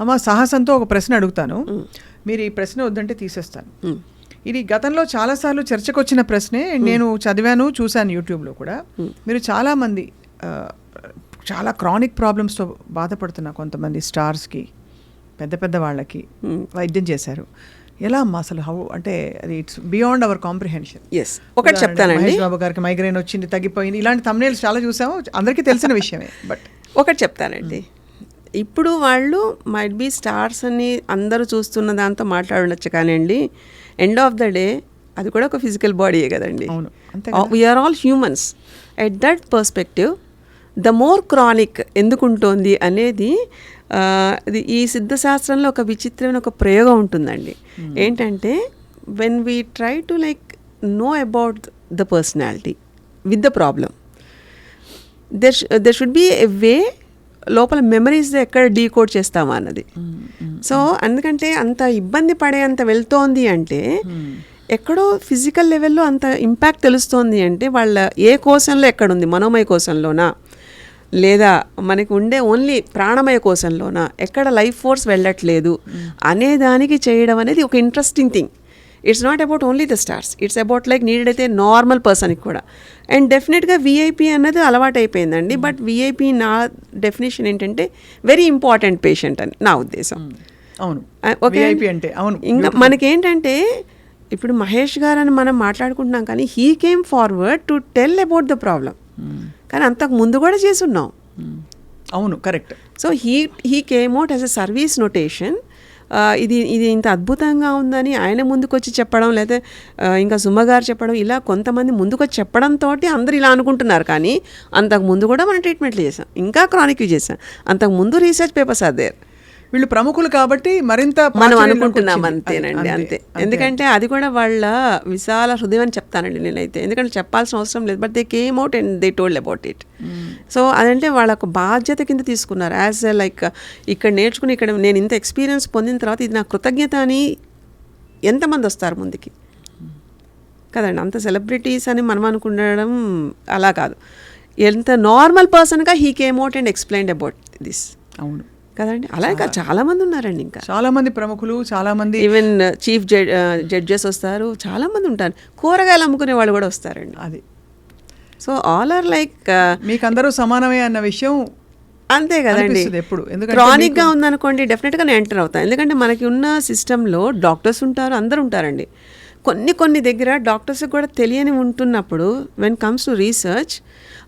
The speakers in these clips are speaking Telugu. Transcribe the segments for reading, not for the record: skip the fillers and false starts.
అమ్మ సాహసంతో ఒక ప్రశ్న అడుగుతాను, మీరు ఈ ప్రశ్న వద్దంటే తీసేస్తాను. ఇది గతంలో చాలాసార్లు చర్చకు వచ్చిన ప్రశ్నే, నేను చదివాను, చూశాను యూట్యూబ్లో కూడా. మీరు చాలామంది చాలా క్రానిక్ ప్రాబ్లమ్స్తో బాధపడుతున్న కొంతమంది స్టార్స్కి, పెద్ద పెద్ద వాళ్ళకి వైద్యం చేశారు. ఎలా అమ్మా అసలు హౌ అంటే అది ఇట్స్ బియాండ్ అవర్ కాంప్రిహెన్షన్. ఒకటి చెప్తానండి, మహేష్ బాబు గారికి మైగ్రేన్ వచ్చింది, తగ్గిపోయింది, ఇలాంటి thumbnails చాలా చూసాము, అందరికీ తెలిసిన విషయమే. బట్ ఒకటి చెప్తానండి, ఇప్పుడు వాళ్ళు మైట్ బీ స్టార్స్ అని అందరూ చూస్తున్న దాంతో మాట్లాడచ్చు, కానివ్వండి ఎండ్ ఆఫ్ ద డే అది కూడా ఒక ఫిజికల్ బాడీయే కదండి. We are all humans. At that perspective the more chronic ఎందుకు ఉంటుంది అనేది ఈ సిద్ధశాస్త్రంలో ఒక విచిత్రమైన ఒక ప్రయోగం ఉంటుందండి. ఏంటంటే when we try to like know about the personality with the problem, there should be a way లోపల మెమరీస్ ఎక్కడ డీకోడ్ చేస్తామా అన్నది. సో అందుకంటే అంత ఇబ్బంది పడే అంత వెళ్తోంది అంటే ఎక్కడో ఫిజికల్ లెవెల్లో అంత ఇంపాక్ట్ తెలుస్తోంది అంటే వాళ్ళ ఏ కోశంలో ఎక్కడుంది, మనోమయ కోశంలోనా లేదా మనకి ఉండే ఓన్లీ ప్రాణమయ కోశంలోనా, ఎక్కడ లైఫ్ ఫోర్స్ వెళ్ళట్లేదు అనేదానికి చేయడం అనేది ఒక interesting thing. It's not about only the stars, it's about like needed అయితే నార్మల్ పర్సన్కి కూడా. అండ్ డెఫినెట్గా విఐపి అన్నది అలవాటు అయిపోయిందండి. బట్ విఐపి నా డెఫినేషన్ ఏంటంటే వెరీ ఇంపార్టెంట్ పేషెంట్ అని నా ఉద్దేశం. అవును, ఓకే అంటే అవును. ఇంకా మనకేంటంటే ఇప్పుడు మహేష్ గారు అని మనం మాట్లాడుకుంటున్నాం, కానీ he came forward to tell about the problem. కానీ అంతకు ముందు కూడా చేసున్నాం. అవును, correct. So he came out as a service notation. ఇది ఇంత అద్భుతంగా ఉందని ఆయన ముందుకు వచ్చి చెప్పడం, లేదా ఇంకా సుమ్మగారు చెప్పడం, ఇలా కొంతమంది ముందుకు వచ్చి చెప్పడంతో అందరూ ఇలా అనుకుంటున్నారు. కానీ అంతకు ముందు కూడా మనం ట్రీట్మెంట్లు చేసాం, ఇంకా క్రానిక్ చేసాం. అంతకు ముందు రీసెర్చ్ పేపర్స్ ఆర్ దేర్. వీళ్ళు ప్రముఖులు కాబట్టి మరింత మనం అనుకుంటున్నాం అంతేనండి, అంతే. ఎందుకంటే అది కూడా వాళ్ళ విశాల హృదయం అని చెప్తానండి నేనైతే, ఎందుకంటే చెప్పాల్సిన అవసరం లేదు. But they came out and they told about it. So అదంటే వాళ్ళ ఒక బాధ్యత కింద తీసుకున్నారు. యాజ్ లైక్ ఇక్కడ నేర్చుకుని ఇక్కడ నేను ఇంత ఎక్స్పీరియన్స్ పొందిన తర్వాత ఇది నా కృతజ్ఞత అని ఎంతమంది వస్తారు ముందుకి కదండి. అంత సెలబ్రిటీస్ అని మనం అనుకుండడం అలా కాదు. ఎంత నార్మల్ పర్సన్గా he came out and explained about this. అవును కదండి. అలాగే కాదు, చాలా మంది ఉన్నారండి, ఇంకా చాలా మంది ప్రముఖులు, చాలా మంది ఈవెన్ చీఫ్ జడ్జెస్ వస్తారు, చాలా మంది ఉంటారు. కూరగాయలు అమ్ముకునే వాళ్ళు కూడా వస్తారండి. అది సో ఆల్ ఆర్ లైక్ మీకు అందరూ సమానమే అన్న విషయం అంతే కదండి. ఎప్పుడు క్రానిక్గా ఉందనుకోండి డెఫినెట్గా నేను ఎంటర్ అవుతాను. ఎందుకంటే మనకి ఉన్న సిస్టంలో డాక్టర్స్ ఉంటారు, అందరు ఉంటారండి. కొన్ని దగ్గర డాక్టర్స్కి కూడా తెలియని ఉంటున్నప్పుడు వెన్ కమ్స్ టు రీసెర్చ్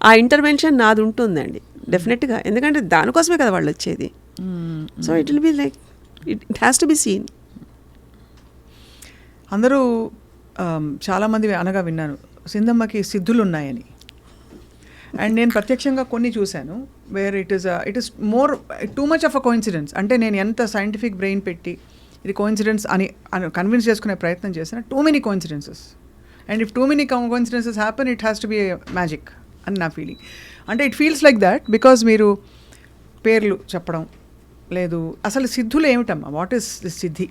ఆ ఇంటర్వెన్షన్ నాది ఉంటుందండి డెఫినెట్గా. ఎందుకంటే దానికోసమే కదా వాళ్ళు వచ్చేది. So it will be like it has to be seen. అందరూ చాలామంది అనగా విన్నాను సింధమ్మకి సిద్ధులు ఉన్నాయని. అండ్ నేను ప్రత్యక్షంగా కొన్ని చూశాను where it is more too much of a coincidence. అంటే నేను ఎంత సైంటిఫిక్ బ్రెయిన్ పెట్టి ఇది కోఇన్సిడెన్స్ అని కన్విన్స్ చేసుకునే ప్రయత్నం చేసిన, too many coincidences. And if too many coincidences happen it has to be magic అని నా ఫీలింగ్. అంటే it feels like that because మీరు పేర్లు చెప్పడం లేదు. అసలు సిద్ధులు ఏమిటమ్మా? What is this Siddhi?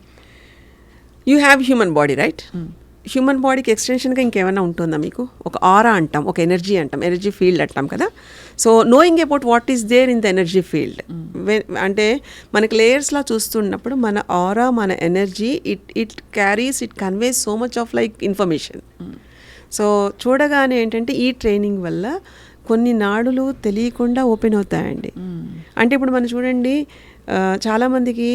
You have human body, right? Human బాడీకి ఎక్స్టెన్షన్గా ఇంకేమైనా ఉంటుందా మీకు? ఒక ఆరా అంటాం, ఒక ఎనర్జీ అంటాం, ఎనర్జీ ఫీల్డ్ అంటాం కదా. So knowing about what is there in the energy field, అంటే మనకి లేయర్స్లా చూస్తున్నప్పుడు మన ఆరా, మన energy it carries, it conveys so much of like information. So చూడగానే ఏంటంటే ఈ ట్రైనింగ్ వల్ల కొన్ని నాడులు తెలియకుండా ఓపెన్ అవుతాయండి. అంటే ఇప్పుడు మనం చూడండి చాలామందికి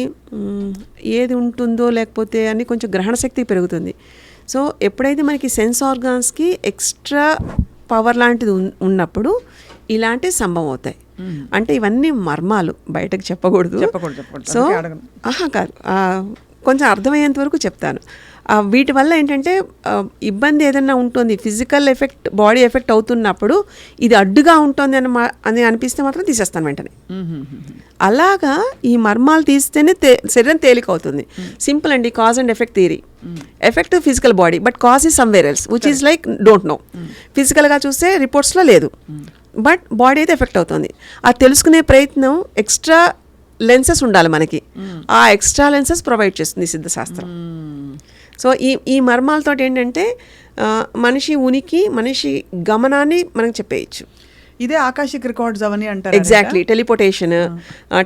ఏది ఉంటుందో లేకపోతే అని కొంచెం గ్రహణ శక్తి పెరుగుతుంది. సో ఎప్పుడైతే మనకి సెన్స్ ఆర్గాన్స్కి ఎక్స్ట్రా పవర్ లాంటిది ఉన్నప్పుడు ఇలాంటివి సంభవం అవుతాయి. అంటే ఇవన్నీ మర్మాలు, బయటకు చెప్పకూడదు. సో కాదు, కొంచెం అర్థమయ్యేంత వరకు చెప్తాను. వీటి వల్ల ఏంటంటే ఇబ్బంది ఏదైనా ఉంటుంది, ఫిజికల్ ఎఫెక్ట్, బాడీ ఎఫెక్ట్ అవుతున్నప్పుడు ఇది అడ్డుగా ఉంటుంది అని అనిపిస్తే మాత్రం తీసేస్తాను వెంటనే. అలాగా ఈ మర్మాలు తీస్తేనే శరీరం తేలిక అవుతుంది. సింపుల్ అండి, cause and effect theory. Effect physical body, but cause is somewhere else which is like don't know. ఫిజికల్గా చూస్తే రిపోర్ట్స్లో లేదు, బట్ బాడీ అయితే ఎఫెక్ట్ అవుతుంది. అది తెలుసుకునే ప్రయత్నం ఎక్స్ట్రా లెన్సెస్ ఉండాలి మనకి. ఆ ఎక్స్ట్రా లెన్సెస్ ప్రొవైడ్ చేస్తుంది సిద్ధశాస్త్రం. సో ఈ మర్మాలతో ఏంటంటే మనిషి ఉనికి, మనిషి గమనాన్ని మనకు చెప్పేయచ్చు. ఇదే ఆకాశిక్ రికార్డ్స్ అవన్నీ అంటారు. ఎగ్జాక్ట్లీ, టెలిపోటేషన్,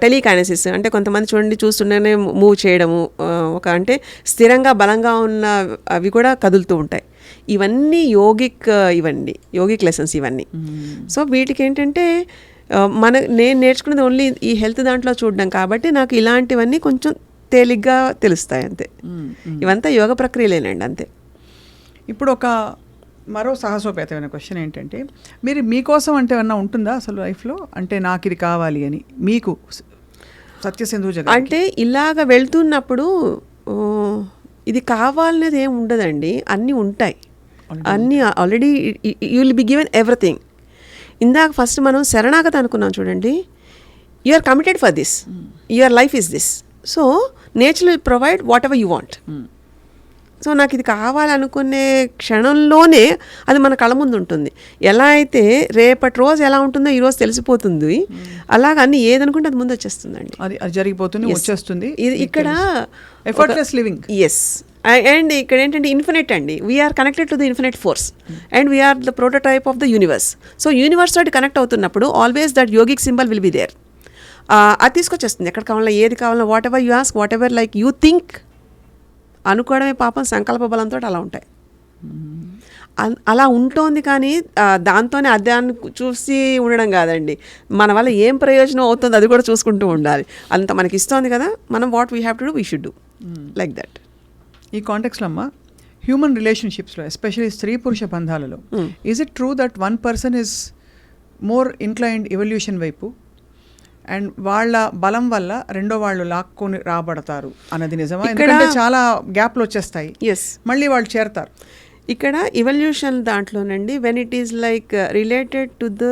టెలికైనసిస్ అంటే కొంతమంది చూడండి చూస్తుండేనే మూవ్ చేయడము, ఒక అంటే స్థిరంగా బలంగా ఉన్న అవి కూడా కదులుతూ ఉంటాయి. ఇవన్నీ యోగిక్ లెసన్స్ ఇవన్నీ. సో వీటికి ఏంటంటే నేను నేర్చుకున్నది ఓన్లీ ఈ హెల్త్ దాంట్లో చూడడం కాబట్టి నాకు ఇలాంటివన్నీ కొంచెం తేలిగ్గా తెలుస్తాయి అంతే. ఇవంతా యోగ ప్రక్రియలేనండి అంతే. ఇప్పుడు మరో సాహసోపేతమైన క్వశ్చన్ ఏంటంటే, మీరు మీకోసం అంటే ఏమన్నా ఉంటుందా అసలు లైఫ్లో, అంటే నాకు ఇది కావాలి అని మీకు సత్యసింధు జగన్ అంటే ఇలాగ వెళ్తున్నప్పుడు ఇది కావాలనేది ఏమి ఉండదండి, అన్నీ ఉంటాయి. అన్నీ already you will be given everything. ఇందాక ఫస్ట్ మనం శరణాగతి అనుకున్నాం చూడండి, you are committed for this, your life is this, so nature will provide whatever you want. So నాకు ఇది కావాలనుకునే క్షణంలోనే అది మన కళ్ళ ముందు ఉంటుంది. ఎలా అయితే రేపటి రోజు ఎలా ఉంటుందో ఈరోజు తెలిసిపోతుంది, అలాగ అన్ని ఏదనుకుంటే అది ముందు వచ్చేస్తుందండి, అది జరిగిపోతుంది, వచ్చేస్తుంది. ఇది ఇక్కడ ఎఫర్ట్లెస్ లివింగ్. ఎస్. అండ్ ఇక్కడ ఏంటంటే ఇన్ఫినిట్ అండి, we are connected to the infinite force and we are the prototype of the universe. So universe తోటి కనెక్ట్ అవుతున్నప్పుడు always that yogic symbol will be there. అది తీసుకొచ్చేస్తుంది ఎక్కడ కావాలన్నా, ఏది కావాలన్నా, whatever you ask, whatever like you think. అనుకోవడమే పాపం సంకల్ప బలంతో అలా ఉంటాయి. అలా ఉంటుంది కానీ దాంతోనే అధ్యాన్ని చూసి ఉండడం కాదండి, మన వల్ల ఏం ప్రయోజనం అవుతుంది అది కూడా చూసుకుంటూ ఉండాలి. అంత మనకి ఇస్తోంది కదా, మనం what we have to do, we should do like that. ఈ కాంటెక్స్లో అమ్మ, హ్యూమన్ రిలేషన్షిప్స్లో ఎస్పెషలీ స్త్రీ పురుష బంధాలలో is it true that one person is more inclined evolution వైపు అండ్ వాళ్ళ బలం వల్ల రెండో వాళ్ళు లాక్కొని రాబడతారు అన్నది నిజమా? ఎందుకంటే చాలా గ్యాప్లు వచ్చేస్తాయి, మళ్ళీ వాళ్ళు చేరతారు. ఇక్కడ ఇవల్యూషన్ దాంట్లోనండి, when it is like related to the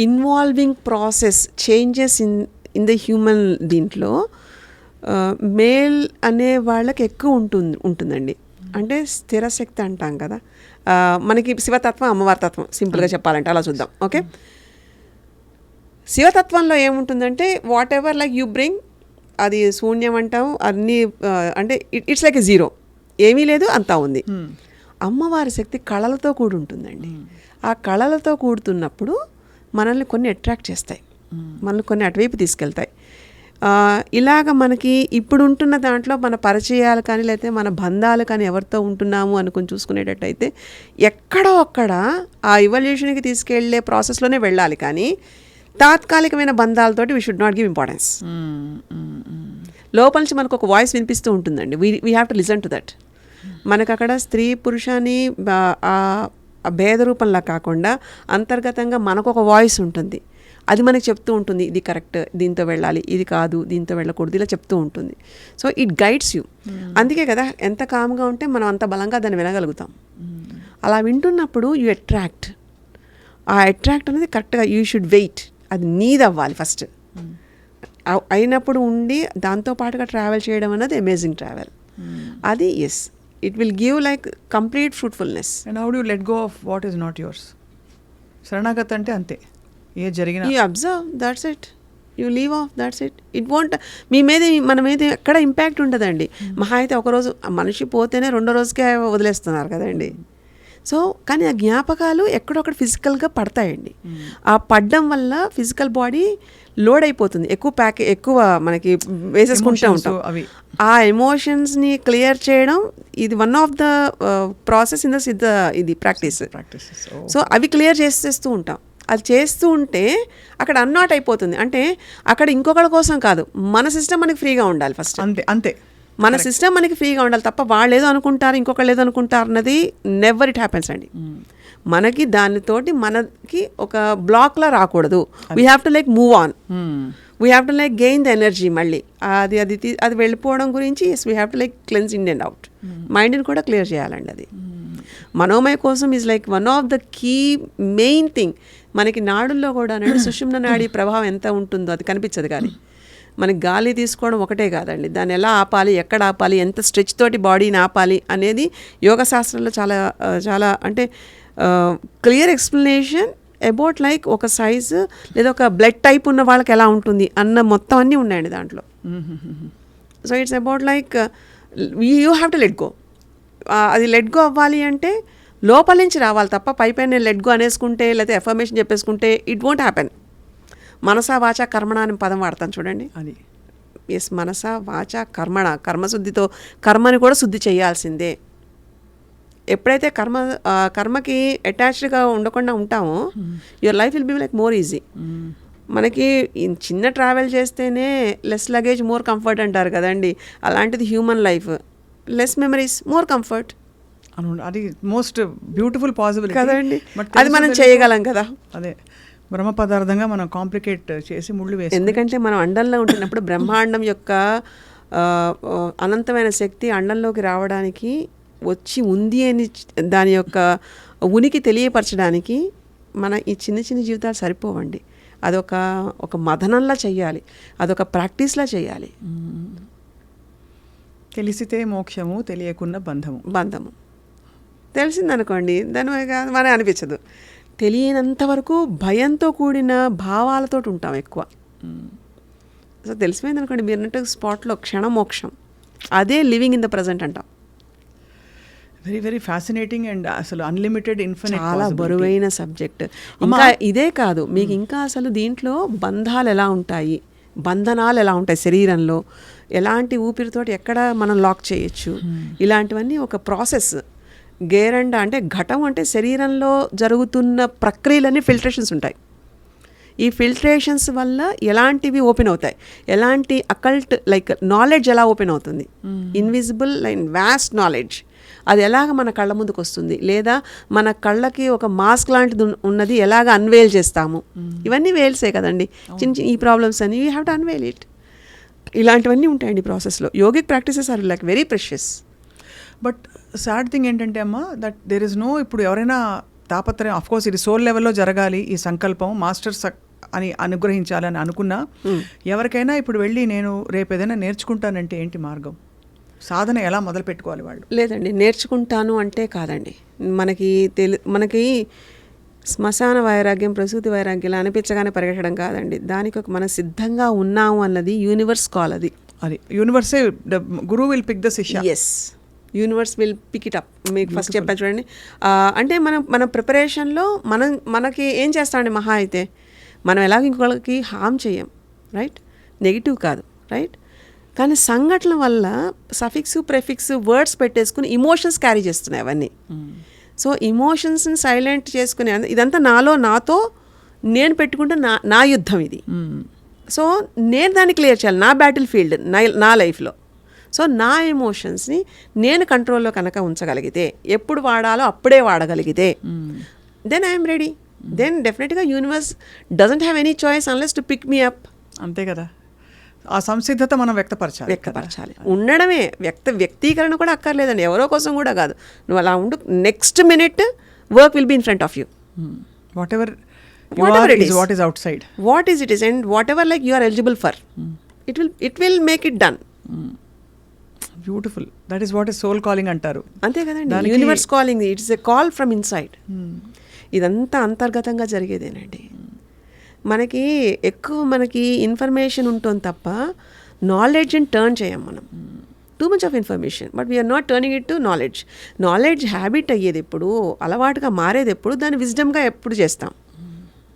involving process changes in the human దీంట్లో మేల్ అనే వాళ్ళకి ఎక్కువ ఉంటుందండి. అంటే స్థిరశక్తి అంటాం కదా, మనకి శివతత్వం అమ్మవారి తత్వం సింపుల్గా చెప్పాలంటే అలా చూద్దాం. ఓకే, శివతత్వంలో ఏముంటుందంటే what ever like you bring, అది శూన్యం అంటాం, అన్నీ అంటే ఇట్స్ లైక్ ఎ జీరో, ఏమీ లేదు అంతా ఉంది. అమ్మవారి శక్తి కళలతో కూడి ఉంటుందండి. ఆ కళలతో కూడుతున్నప్పుడు మనల్ని కొన్ని అట్రాక్ట్ చేస్తాయి, మనల్ని కొన్ని అటువైపు తీసుకెళ్తాయి. ఇలాగ మనకి ఇప్పుడు ఉంటున్న దాంట్లో మన పరిచయాలు కానీ లేకపోతే మన బంధాలు కానీ ఎవరితో ఉంటున్నాము అనుకుని చూసుకునేటట్టయితే ఎక్కడో అక్కడ ఆ ఇవల్యూషన్కి తీసుకెళ్లే ప్రాసెస్లోనే వెళ్ళాలి. కానీ తాత్కాలికమైన బంధాలతోటి we should not give importance. లోపల నుంచి మనకు ఒక వాయిస్ వినిపిస్తూ ఉంటుందండి, we have to listen to that. మనకు అక్కడ స్త్రీ పురుషాన్ని భేద రూపంలా కాకుండా అంతర్గతంగా మనకు ఒక వాయిస్ ఉంటుంది, అది మనకి చెప్తూ ఉంటుంది, ఇది కరెక్ట్, దీంతో వెళ్ళాలి, ఇది కాదు, దీంతో వెళ్ళకూడదు, ఇలా చెప్తూ ఉంటుంది. So it guides you. అందుకే కదా ఎంత కామ్గా ఉంటే మనం అంత బలంగా దాన్ని వినగలుగుతాం. అలా వింటున్నప్పుడు యూ అట్రాక్ట్. ఆ అట్రాక్ట్ అనేది కరెక్ట్గా యూ షుడ్ వెయిట్, అది నీది అవ్వాలి ఫస్ట్. అయినప్పుడు ఉండి దాంతోపాటుగా ట్రావెల్ చేయడం అన్నది అమేజింగ్ ట్రావెల్. అది yes, it will give like complete fruitfulness. And how do you let go of what is not yours? శరణాగతి అంటే అంతే, ఏ జరిగినా you observe, that's it, you leave off, that's it. It want మన మీద ఎక్కడ ఇంపాక్ట్ ఉంటుందండి. మహా అయితే ఒకరోజు మనిషి పోతేనే రెండో రోజుకే వదిలేస్తున్నారు కదండి. సో కానీ ఆ జ్ఞాపకాలు ఎక్కడొక్కడ ఫిజికల్గా పడతాయండి. ఆ పడడం వల్ల ఫిజికల్ బాడీ లోడ్ అయిపోతుంది, ఎక్కువ మనకి వేసేసుకుంటూ ఉంటాం. ఆ ఎమోషన్స్ని క్లియర్ చేయడం ఇది one of the process in the ఇది ప్రాక్టీస్. సో అవి క్లియర్ చేసేస్తూ ఉంటాం. అది చేస్తూ ఉంటే అక్కడ అన్నాట్ అయిపోతుంది. అంటే అక్కడ ఇంకొకరి కోసం కాదు, మన సిస్టమ్ మనకి ఫ్రీగా ఉండాలి ఫస్ట్. అంతే మన సిస్టమ్ మనకి ఫ్రీగా ఉండాలి తప్ప వాళ్ళు ఏదో అనుకుంటారు ఇంకొకళ్ళు ఏదో అనుకుంటారు అన్నది నెవర్ ఇట్ హ్యాపెన్స్ అండి. మనకి దానితోటి మనకి ఒక బ్లాక్లా రాకూడదు. We have to like move on, we have to like gain the energy. మళ్ళీ అది వెళ్ళిపోవడం గురించి we have to like cleanse in and out. మైండ్ని కూడా క్లియర్ చేయాలండి. అది మనోమయ కోసం is like one of the key main thing. మనకి నాడుల్లో కూడా సుషుమ్న నాడి ప్రభావం ఎంత ఉంటుందో అది కనిపించదు. కానీ మనకి గాలి తీసుకోవడం ఒకటే కాదండి, దాన్ని ఎలా ఆపాలి, ఎక్కడ ఆపాలి, ఎంత స్ట్రెచ్ తోటి బాడీని ఆపాలి అనేది యోగ శాస్త్రంలో చాలా చాలా అంటే క్లియర్ ఎక్స్ప్లెనేషన్ అబౌట్ లైక్ ఒక సైజు లేదా ఒక బ్లడ్ టైప్ ఉన్న వాళ్ళకి ఎలా ఉంటుంది అన్న మొత్తం అన్నీ ఉన్నాయండి దాంట్లో. So it's about like you have to let go. అది లెట్ గో అవ్వాలి అంటే లోపల నుంచి రావాలి తప్ప పైపైన లెట్ గో అనేసుకుంటే లేకపోతే ఎఫర్మేషన్ చెప్పేసుకుంటే ఇట్ వోంట్ హ్యాపెన్. మనసా వాచ కర్మణ అనే పదం వాడతాను చూడండి. అది ఎస్, మనస వాచ కర్మణ, కర్మశుద్ధితో కర్మని కూడా శుద్ధి చేయాల్సిందే. ఎప్పుడైతే కర్మకి అటాచ్డ్గా ఉండకుండా ఉంటామో your life will be like more easy. మనకి చిన్న ట్రావెల్ చేస్తేనే లెస్ లగేజ్ మోర్ కంఫర్ట్ అంటారు కదండి. అలాంటిది human life, less memories more comfort. అది మోస్ట్ బ్యూటిఫుల్ పాసిబుల్ కదండి. అది మనం చేయగలం కదా. అదే బ్రహ్మ పదార్థంగా మనం కాంప్లికేట్ చేసి ముళ్ళు వేసి, ఎందుకంటే మనం అండంలో ఉంటున్నప్పుడు బ్రహ్మాండం యొక్క అనంతమైన శక్తి అండంలోకి రావడానికి వచ్చి ఉంది అని దాని యొక్క ఉనికి తెలియపరచడానికి మన ఈ చిన్న చిన్న జీవితాలు సరిపోవండి. అదొక మదనంలా చెయ్యాలి, అదొక ప్రాక్టీస్లా చేయాలి. తెలిసితే మోక్షము, తెలియకున్న బంధము. తెలిసిందనుకోండి దాని మనకి అనిపించదు. తెలియనంత వరకు భయంతో కూడిన భావాలతో ఉంటాం ఎక్కువ. సో తెలిసిపోయింది అనుకోండి మీరు అన్నట్టు స్పాట్లో క్షణమోక్షం, అదే లివింగ్ ఇన్ ద ప్రజెంట్ అంటాం. వెరీ వెరీ ఫ్యాసినేటింగ్ అండ్ అసలు అన్లిమిటెడ్ ఇన్ఫినిట్, చాలా బరువైన సబ్జెక్ట్. ఇంకా ఇదే కాదు, మీకు ఇంకా అసలు దీంట్లో బంధాలు ఎలా ఉంటాయి, బంధనాలు ఎలా ఉంటాయి, శరీరంలో ఎలాంటి ఊపిరితోటి ఎక్కడ మనం లాక్ చేయొచ్చు, ఇలాంటివన్నీ ఒక ప్రాసెస్. గేరండ అంటే ఘటం అంటే శరీరంలో జరుగుతున్న ప్రక్రియలన్నీ ఫిల్టరేషన్స్ ఉంటాయి. ఈ ఫిల్టరేషన్స్ వల్ల ఎలాంటివి ఓపెన్ అవుతాయి, ఎలాంటి అకల్ట్ లైక్ నాలెడ్జ్ ఎలా ఓపెన్ అవుతుంది, ఇన్విజిబుల్ అండ్ వాస్ట్ నాలెడ్జ్ అది ఎలాగ మన కళ్ళ ముందుకు వస్తుంది, లేదా మన కళ్ళకి ఒక మాస్క్ లాంటిది ఉన్నది ఎలాగ అన్వేల్ చేస్తాము. ఇవన్నీ వేల్సే కదండి. చిన్న చిన్న ఈ ప్రాబ్లమ్స్ అని you have to unveil it. ఇలాంటివన్నీ ఉంటాయండి ప్రాసెస్లో. Yogic practices are like very precious. But sad thing ఏంటంటే అమ్మ, దట్ దేర్ ఇస్ నో, ఇప్పుడు ఎవరైనా తాపత్రయం, అఫ్కోర్స్ ఇది సోల్ లెవెల్లో జరగాలి ఈ సంకల్పం, మాస్టర్స్ అని అనుగ్రహించాలని అనుకున్నా, ఎవరికైనా ఇప్పుడు వెళ్ళి నేను రేపు ఏదైనా నేర్చుకుంటానంటే ఏంటి మార్గం, సాధన ఎలా మొదలు పెట్టుకోవాలి వాళ్ళు? లేదండి, నేర్చుకుంటాను అంటే కాదండి. మనకి శ్మశాన వైరాగ్యం, ప్రసూతి వైరాగ్యం అనిపించగానే పరిగెట్టడం కాదండి. దానికి ఒక మనం సిద్ధంగా ఉన్నాము అన్నది యూనివర్స్ కాల్. అది యూనివర్సే, గురువు విల్ పిక్ ద శిష్య. Yes, universe will pick it up. మీకు ఫస్ట్ చెప్పాను చూడండి. అంటే మన ప్రిపరేషన్లో మనకి ఏం చేస్తామండి, మహా అయితే మనం ఎలాగ ఇంకొకరికి హామ్ చేయం, రైట్, నెగిటివ్ కాదు, రైట్. కానీ సంఘటన వల్ల సఫిక్స్ ప్రెఫిక్స్ వర్డ్స్ పెట్టేసుకుని ఇమోషన్స్ క్యారీ చేస్తున్నాయి అవన్నీ. సో ఇమోషన్స్ని సైలెంట్ చేసుకునే ఇదంతా నాతో నేను పెట్టుకుంటే నా యుద్ధం ఇది. సో నేను దాన్ని క్లియర్ చేయాలి, నా బ్యాటిల్ ఫీల్డ్ నా లైఫ్లో. సో నా ఎమోషన్స్ని నేను కంట్రోల్లో కనుక ఉంచగలిగితే, ఎప్పుడు వాడాలో అప్పుడే వాడగలిగితే, దెన్ ఐఎమ్ రెడీ. దెన్ డెఫినెట్గా universe doesn't have any choice unless to pick me up. అంతే కదా, ఆ సంసిద్ధత మనం వ్యక్తపరచాలి. ఉండడమే, వ్యక్తీకరణ కూడా అక్కర్లేదండి, ఎవరో కోసం కూడా కాదు. నువ్వు అలా ఉండు, next minute work will be in front of you. whatever it is, what is outside, what is it is, and whatever like you are eligible for, it will make it done. Beautiful. That is what is soul calling అంటారు. అంతే కదండి, universe calling. It's a call from inside. ఇదంతా అంతర్గతంగా జరిగేదేనండి. మనకి ఎక్కువ ఇన్ఫర్మేషన్ ఉంటుంది తప్ప నాలెడ్జ్ని టర్న్ చేయం మనం. Too much of information, but we are not turning it to knowledge. Knowledge habit అయ్యేది ఎప్పుడు, అలవాటుగా మారేది ఎప్పుడు, దాన్ని విజ్డమ్గా ఎప్పుడు చేస్తాం.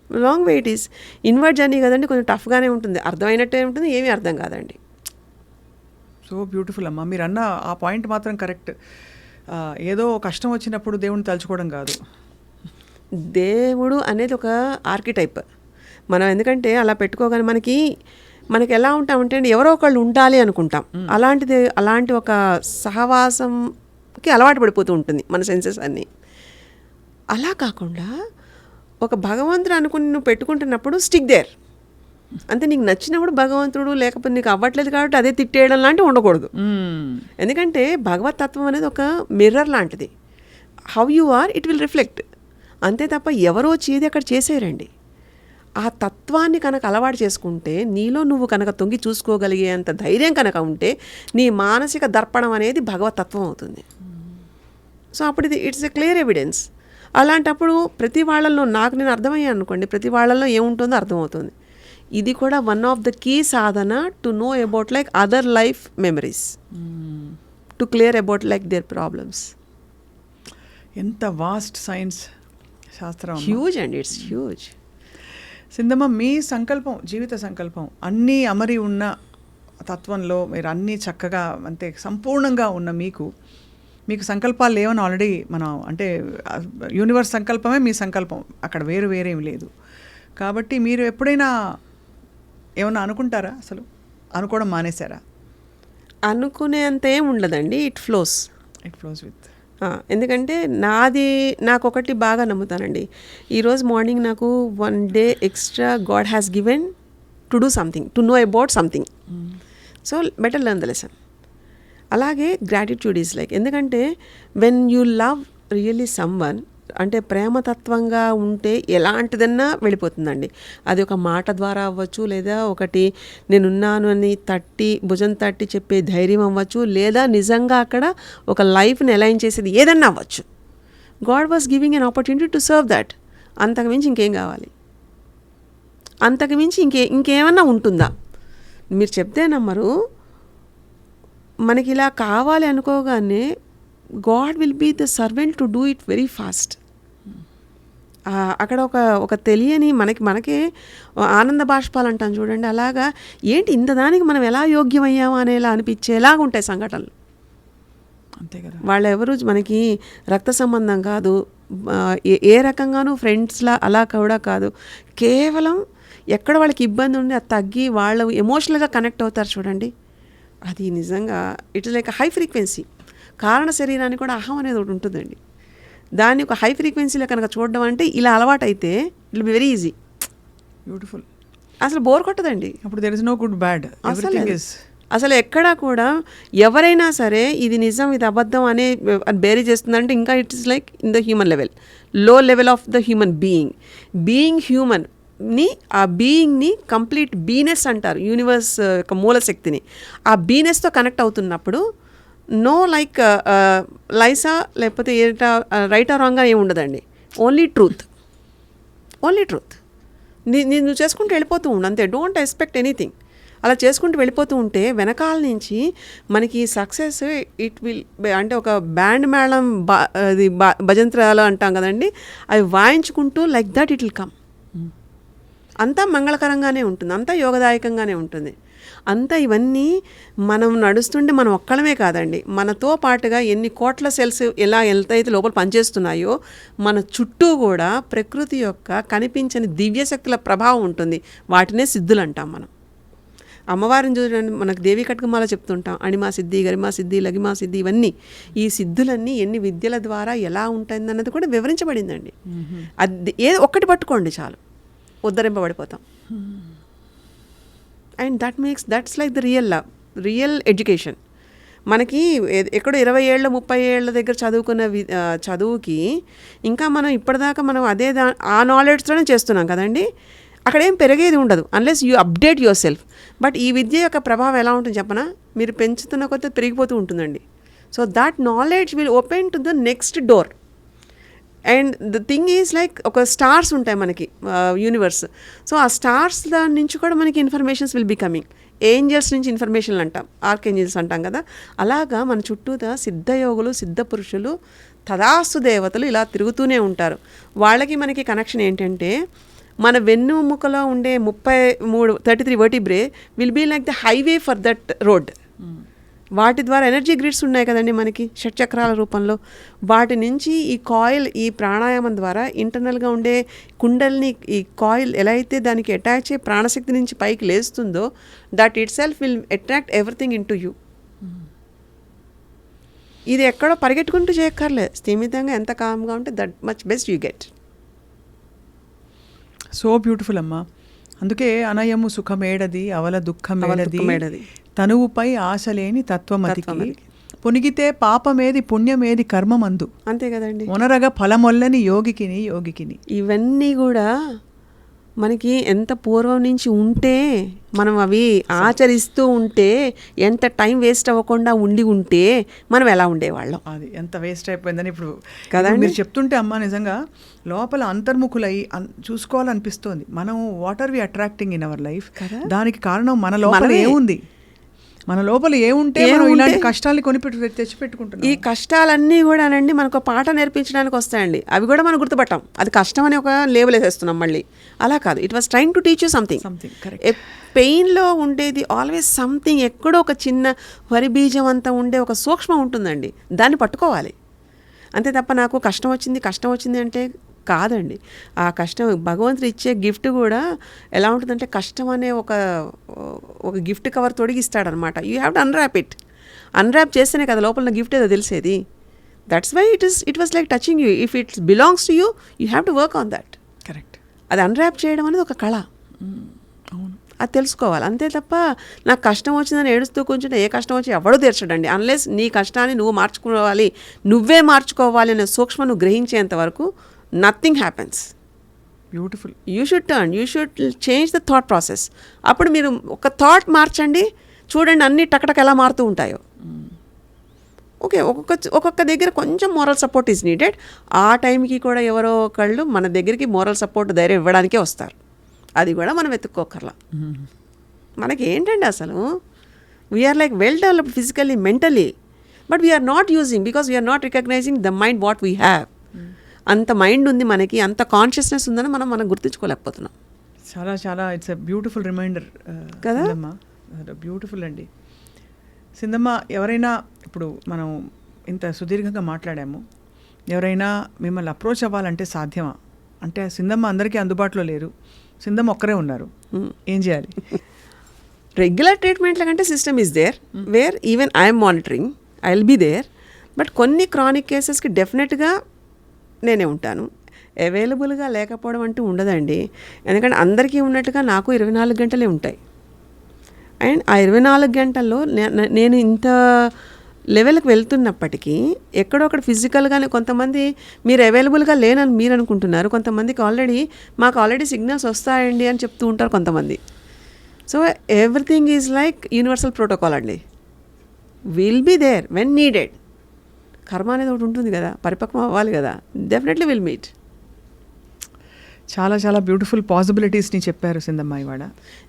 Long way it is. Inward journey కదండి, కొంచెం టఫ్గానే ఉంటుంది, అర్థమైనట్టే ఉంటుంది, ఏమీ అర్థం కాదండి. సో బ్యూటిఫుల్ అమ్మా, మీరు అన్న ఆ పాయింట్ మాత్రం కరెక్ట్. ఏదో కష్టం వచ్చినప్పుడు దేవుడిని తలుచుకోవడం కాదు. దేవుడు అనేది ఒక ఆర్కిటైప్. మనం ఎందుకంటే అలా పెట్టుకోగానే మనకి ఎలా ఉంటామంటే అండి, ఎవరో ఒకళ్ళు ఉండాలి అనుకుంటాం. అలాంటి ఒక సహవాసంకి అలవాటు పడిపోతూ ఉంటుంది మన సెన్సెస్ అన్నీ. అలా కాకుండా ఒక భగవంతుడు అనుకుని నువ్వు పెట్టుకుంటున్నప్పుడు స్టిక్ దేర్. అంతే, నీకు నచ్చినప్పుడు భగవంతుడు, లేకపోతే నీకు అవ్వట్లేదు కాబట్టి అదే తిట్టేయడం లాంటివి ఉండకూడదు. ఎందుకంటే భగవతత్వం అనేది ఒక మిర్రర్ లాంటిది. How you are it will reflect. అంతే తప్ప ఎవరో చేది అక్కడ చేసేయరండి. ఆ తత్వాన్ని కనుక అలవాటు చేసుకుంటే, నీలో నువ్వు కనుక తొంగి చూసుకోగలిగేంత ధైర్యం కనుక ఉంటే, నీ మానసిక దర్పణం అనేది భగవతత్వం అవుతుంది. సో అప్పుడు ఇట్స్ ఎ క్లియర్ ఎవిడెన్స్. అలాంటప్పుడు ప్రతి వాళ్ళల్లో నాకు నేను అర్థమయ్యాను అనుకోండి, ప్రతి వాళ్ళల్లో ఏముంటుందో అర్థమవుతుంది. ఇది కూడా one of the key sadhana to know about like other life memories, to clear about like their problems. ఎంత వాస్ట్ సైన్స్ శాస్త్రం అమ్మ. Huge and it's huge. సింధమ్మ, మీ సంకల్పం, జీవిత సంకల్పం అన్నీ అమరి ఉన్న తత్వంలో మీరు అన్నీ చక్కగా అంతే సంపూర్ణంగా ఉన్న మీకు సంకల్పాలు లేవని ఆల్రెడీ మనం అంటే యూనివర్స్ సంకల్పమే మీ సంకల్పం, అక్కడ వేరేం లేదు. కాబట్టి మీరు ఎప్పుడైనా ఏమన్నా అనుకుంటారా? అసలు అనుకోవడం మానేశారా? అనుకునేంత ఏం ఉండదండి. It flows with. ఎందుకంటే నాకు ఒకటి బాగా నమ్ముతానండి. ఈరోజు మార్నింగ్ నాకు 1 day extra God has given to do something, to know about something. So better learn the lesson. అలాగే గ్రాటిట్యూడ్ ఈజ్ లైక్, ఎందుకంటే when you love really someone, అంటే ప్రేమతత్వంగా ఉంటే ఎలాంటిదన్నా వెళ్ళిపోతుందండి. అది ఒక మాట ద్వారా అవ్వచ్చు, లేదా ఒకటి నేనున్నాను అని భుజం తట్టి చెప్పే ధైర్యం అవ్వచ్చు, లేదా నిజంగా అక్కడ ఒక లైఫ్ని అలైన్ చేసేది ఏదన్నా అవ్వచ్చు. God was giving an opportunity to serve that. అంతకుమించి ఇంకేం కావాలి? అంతకుమించి ఇంకేమన్నా ఉంటుందా? మీరు చెప్తే నమ్మరు, మనకి ఇలా కావాలి అనుకోగానే god will be the servant to do it very fast. అక్కడ ఒక తెలియని మనకే ఆనంద బాష్పాలు అంటాం చూడండి, అలాగా ఏంటి ఇంత దానికి మనం ఎలా యోగ్యమయ్యామా అనేలా అనిపించేలాగా ఉంటాయి సంఘటనలు. అంతే కదా. వాళ్ళెవరు మనకి రక్త సంబంధం కాదు, ఏ రకంగానూ ఫ్రెండ్స్లా అలా కూడా కాదు. కేవలం ఎక్కడ వాళ్ళకి ఇబ్బంది ఉండి అది తగ్గి వాళ్ళు ఎమోషనల్గా కనెక్ట్ అవుతారు చూడండి, అది నిజంగా ఇట్స్ లైక్ హై ఫ్రీక్వెన్సీ. కారణ శరీరానికి కూడా అహం అనేది ఒకటి ఉంటుందండి. దాన్ని ఒక హై ఫ్రీక్వెన్సీలో కనుక చూడడం అంటే ఇలా అలవాటు అయితే it be very easy. Beautiful. అసలు బోర్ కొట్టదండి. అప్పుడు there is no good bad. అసలు ఎక్కడా కూడా ఎవరైనా సరే ఇది నిజం ఇది అబద్ధం అనే బేరీ చేస్తుందంటే ఇంకా it is like in the human level, low level of the human being హ్యూమన్ని, ఆ బీయింగ్ని కంప్లీట్ బీనెస్ అంటారు, యూనివర్స్ యొక్క మూలశక్తిని. ఆ బీనెస్తో కనెక్ట్ అవుతున్నప్పుడు నో లైక్ లైసా లేకపోతే రైట్ ఆర్ రాంగ్గా ఏమి ఉండదండి. Only truth. నువ్వు చేసుకుంటూ వెళ్ళిపోతూ ఉండు అంతే. Don't expect anything. అలా చేసుకుంటూ వెళ్ళిపోతూ ఉంటే వెనకాల నుంచి మనకి సక్సెస్ ఇట్ విల్, అంటే ఒక బ్యాండ్ మేళం అది భజంత్రాలు అంటాం కదండి, అవి వాయించుకుంటూ like that it will come. అంతా మంగళకరంగానే ఉంటుంది, అంతా యోగదాయకంగానే ఉంటుంది. అంతా ఇవన్నీ మనం నడుస్తుంటే మనం ఒక్కడమే కాదండి, మనతో పాటుగా ఎన్ని కోట్ల సెల్స్ ఎంతైతే లోపల పనిచేస్తున్నాయో మన చుట్టూ కూడా ప్రకృతి యొక్క కనిపించని దివ్యశక్తుల ప్రభావం ఉంటుంది. వాటినే సిద్ధులు అంటాం మనం. అమ్మవారిని చూడండి, మనకు దేవి కట్కమాల చెప్తుంటాం, అణిమా సిద్ధి, గరిమా సిద్ధి, లగిమా సిద్ధి, ఇవన్నీ ఈ సిద్ధులన్నీ ఎన్ని విద్యల ద్వారా ఎలా ఉంటుందన్నది కూడా వివరించబడిందండి. అది ఒక్కటి పట్టుకోండి చాలు, ఉద్ధరింపబడిపోతాం. And that's like the real education. మనకి ఎక్కడో 20 ఏళ్ళ 30 ఏళ్ళ దగ్గర చదువుకున్న చదువుకి ఇంకా మనం ఇప్పటిదాకా మనం ఆ నాలెడ్జ్తోనే చేస్తున్నాం కదండి. అక్కడేం పెరిగేది ఉండదు unless you update your self. But ఈ విద్య యొక్క ప్రభావం ఎలా ఉంటుంది చెప్పనా, మీరు పెంచుతున్న కొద్దీ పెరిగిపోతూ ఉంటుందండి. So that knowledge will open to the next door. And the thing is like ఒక స్టార్స్ ఉంటాయి మనకి యూనివర్స్. సో ఆ స్టార్స్ దాని నుంచి కూడా మనకి informations will be coming. Angels నుంచి ఇన్ఫర్మేషన్లు అంటాం, ఆర్కేంజల్స్ అంటాం కదా. అలాగా మన చుట్టూతా సిద్ధయోగులు, సిద్ధ పురుషులు, తదాస్తు దేవతలు ఇలా తిరుగుతూనే ఉంటారు. వాళ్ళకి మనకి కనెక్షన్ ఏంటంటే మన వెన్నుముకలో ఉండే 33 vertebrae will be like the highway for that road. వాటి ద్వారా ఎనర్జీ గ్రిడ్స్ ఉన్నాయి కదండి మనకి షట్చక్రాల రూపంలో. వాటి నుంచి ఈ కాయిల్, ఈ ప్రాణాయామం ద్వారా ఇంటర్నల్గా ఉండే కుండల్ని, ఈ కాయిల్ ఎలా అయితే దానికి అటాచ్ అయ్యి ప్రాణశక్తి నుంచి పైకి లేస్తుందో that itself will attract everything into you. ఇది ఎక్కడో పరిగెట్టుకుంటూ చేయక్కర్లేదు, స్థిమితంగా ఎంత కామ్గా ఉంటే that much best you get. So beautiful అమ్మా. అందుకే అనయము సుఖమేడది, అవల దుఃఖమేడది, తనువుపై ఆశలేని తత్వమతికి, పొనిగితే పాపమేది పుణ్యమేది కర్మమందు, అంతే కదండి. ఒనరగా ఫలమొల్లని యోగికిని. ఇవన్నీ కూడా మనకి ఎంత పూర్వం నుంచి ఉంటే, మనం అవి ఆచరిస్తూ ఉంటే, ఎంత టైం వేస్ట్ అవ్వకుండా ఉంటే మనం ఎలా ఉండేవాళ్ళం. అది ఎంత వేస్ట్ అయిపోయిందని ఇప్పుడు కదా మీరు చెప్తుంటే అమ్మా నిజంగా లోపల అంతర్ముఖులై చూసుకోవాలనిపిస్తోంది. మనం what are we attracting in our life, దానికి కారణం మన లోపల ఏముంది. మన లోపల ఏముంటే మనం ఇలాంటి కష్టాలు తెచ్చి పెట్టుకుంటున్నాం. ఈ కష్టాలన్నీ కూడానండి మనకు ఒక పాట నేర్పించడానికి వస్తాయండి. అవి కూడా మనం గుర్తుపట్టాం. అది కష్టం అని ఒక లేబుల్ వేసేస్తున్నాం మళ్ళీ. అలా కాదు, it was trying to teach you something. పెయిన్లో ఉండేది ఆల్వేస్ సంథింగ్, ఎక్కడో ఒక చిన్న వరి బీజం అంతా ఉండే ఒక సూక్ష్మం ఉంటుందండి. దాన్ని పట్టుకోవాలి అంతే తప్ప నాకు కష్టం వచ్చింది అంటే కాదండి. ఆ కష్టం భగవంతుడు ఇచ్చే గిఫ్ట్ కూడా ఎలా ఉంటుందంటే కష్టం అనే ఒక గిఫ్ట్ కవర్ తొడిగిస్తాడనమాట. You have to unwrap it. Unwrap చేస్తేనే కదా లోపల గిఫ్ట్ ఏదో తెలిసేది. That's why it was like touching you. If it's belongs to you, you have to work on that. Correct. అది అన్రాప్ చేయడం అనేది ఒక కళ. అవును, అది తెలుసుకోవాలి. అంతే తప్ప నాకు కష్టం వచ్చిందని ఏడుస్తూ కూర్చుంటే ఏ కష్టం వచ్చి ఎవడో తీర్చడండి. అన్లెస్ నీ కష్టాన్ని నువ్వు మార్చుకోవాలి, నువ్వే మార్చుకోవాలి అనే సూక్ష్మం నువ్వు గ్రహించేంత వరకు nothing happens. Beautiful. You should change the thought process. అప్పుడు మీరు ఒక థాట్ మార్చండి, చూడండి అన్నీ టకటక ఎలా మారుతూ ఉంటాయో. ఓకే, ఒక్కొక్క దగ్గర కొంచెం మోరల్ సపోర్ట్ ఈజ్ నీడెడ్. ఆ టైంకి కూడా ఎవరో ఒకళ్ళు మన దగ్గరికి మోరల్ సపోర్ట్ ధైర్యం ఇవ్వడానికే వస్తారు. అది కూడా మనం వెతుక్కోకర్లా. మనకి ఏంటండి అసలు we are like well developed physically, mentally, but we are not using because we are not recognising the mind what we have. అంత మైండ్ ఉంది మనకి, అంత కాన్షియస్నెస్ ఉందని మనం గుర్తించుకోలేకపోతున్నాం. చాలా చాలా ఇట్స్ ఎ బ్యూటిఫుల్ రిమైండర్ కదా. బ్యూటిఫుల్ అండి. సింధమ్మ, ఎవరైనా ఇప్పుడు మనం ఇంత సుదీర్ఘంగా మాట్లాడాము, ఎవరైనా మిమ్మల్ని అప్రోచ్ అవ్వాలంటే సాధ్యమా? అంటే సింధమ్మ అందరికీ అందుబాటులో లేరు, సింధమ్మ ఒక్కరే ఉన్నారు, ఏం చేయాలి? రెగ్యులర్ ట్రీట్మెంట్ల కంటే system is there where even I'm monitoring, I will be there. But కొన్ని క్రానిక్ కేసెస్కి డెఫినెట్గా నేనే ఉంటాను. అవైలబుల్గా లేకపోవడం అంటూ ఉండదండి. ఎందుకంటే అందరికీ ఉన్నట్టుగా నాకు 24 గంటలే ఉంటాయి. అండ్ ఆ 24 గంటల్లో నేను ఇంత లెవెల్కి వెళ్తున్నప్పటికీ ఎక్కడొక్కడ ఫిజికల్గానే కొంతమంది మీరు అవైలబుల్గా లేనని మీరు అనుకుంటున్నారు, కొంతమందికి మాకు ఆల్రెడీ సిగ్నల్స్ వస్తాయండి అని చెప్తూ ఉంటారు కొంతమంది. So everything is like universal protocol అండి. Will be there when needed. కర్మ అనేది ఒకటి ఉంటుంది కదా, పరిపక్వం అవ్వాలి కదా, డెఫినెట్లీ విల్ మీట్. చాలా చాలా బ్యూటిఫుల్ పాసిబిలిటీస్ని చెప్పారు సింధమ్మ ఇవాళ.